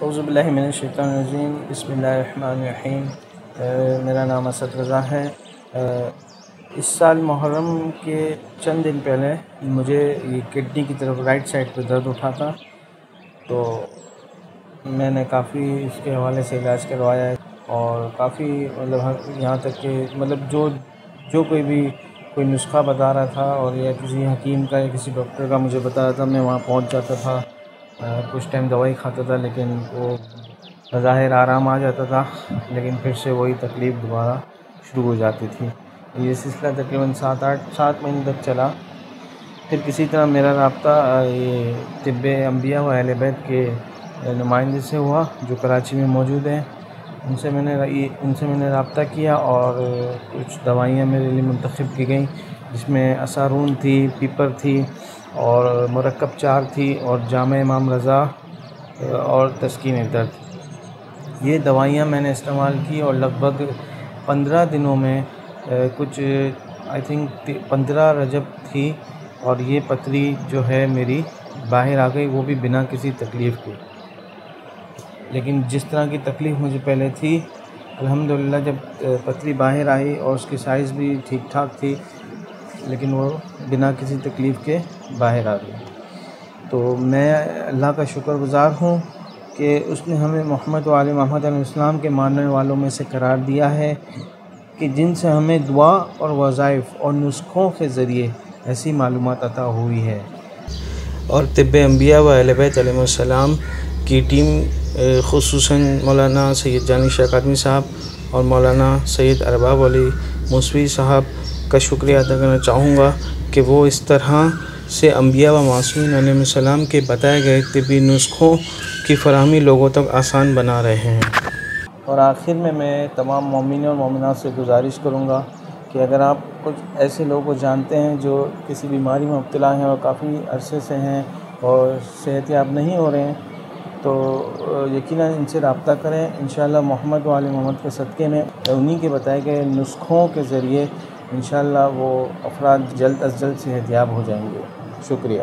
اعوذ باللہ من الشیطان الرجیم، بسم اللہ الرحمن الرحیم۔ میرا نام اسد رضا ہے۔ اس سال محرم کے چند دن پہلے مجھے یہ کڈنی کی طرف رائٹ سائڈ پہ درد اٹھا تھا، تو میں نے کافی اس کے حوالے سے علاج کروایا ہے، اور کافی یہاں تک کہ جو کوئی نسخہ بتا رہا تھا، اور یا کسی حکیم کا یا کسی ڈاکٹر کا مجھے بتا رہا تھا، میں وہاں پہنچ جاتا تھا، کچھ ٹائم دوائی کھاتا تھا، لیکن وہ بظاہر آرام آ جاتا تھا، لیکن پھر سے وہی تکلیف دوبارہ شروع ہو جاتی تھی۔ یہ سلسلہ تقریباً 7 مہینے تک چلا۔ پھر کسی طرح میرا رابطہ یہ طب انبیاء و اہل بیت کے نمائندے سے ہوا، جو کراچی میں موجود ہیں۔ ان سے میں نے رابطہ کیا، اور کچھ دوائیاں میرے لیے منتخب کی گئیں، جس میں اسارون تھی، پیپر تھی، اور مرکب 4 تھی، اور جامع امام رضا اور تسکین درد۔ یہ دوائیاں میں نے استعمال کی، اور لگ بھگ 15 دنوں میں کچھ 15 رجب تھی، اور یہ پتھری جو ہے میری باہر آ گئی، وہ بھی بنا کسی تکلیف کے۔ لیکن جس طرح کی تکلیف مجھے پہلے تھی، الحمدللہ جب پتھری باہر آئی اور اس کی سائز بھی ٹھیک ٹھاک تھی، لیکن وہ بنا کسی تکلیف کے باہر آ گئی۔ تو میں اللہ کا شکر گزار ہوں کہ اس نے ہمیں محمد و آل محمد علیہ السلام کے ماننے والوں میں سے قرار دیا ہے، کہ جن سے ہمیں دعا اور وظائف اور نسخوں کے ذریعے ایسی معلومات عطا ہوئی ہے۔ اور طب انبیاء و اہل بیت علیہ السلام کی ٹیم، خصوصاً مولانا سید جانی شاہ قادمی صاحب اور مولانا سید ارباب علی موسوی صاحب کا شکریہ ادا کرنا چاہوں گا، کہ وہ اس طرح سے انبیاء و معصومین علیہ السلام کے بتائے گئے طبی نسخوں کی فراہمی لوگوں تک آسان بنا رہے ہیں۔ اور آخر میں تمام مومنین اور مومنات سے گزارش کروں گا کہ اگر آپ کچھ ایسے لوگوں کو جانتے ہیں جو کسی بیماری میں مبتلا ہیں اور کافی عرصے سے ہیں اور صحت یاب نہیں ہو رہے ہیں، تو یقیناً ان سے رابطہ کریں۔ انشاءاللہ محمد و آل محمد کے صدقے میں انہی کے بتائے گئے نسخوں کے ذریعے انشاءاللہ وہ افراد جلد از جلد صحت یاب ہو جائیں گے۔ شکریہ۔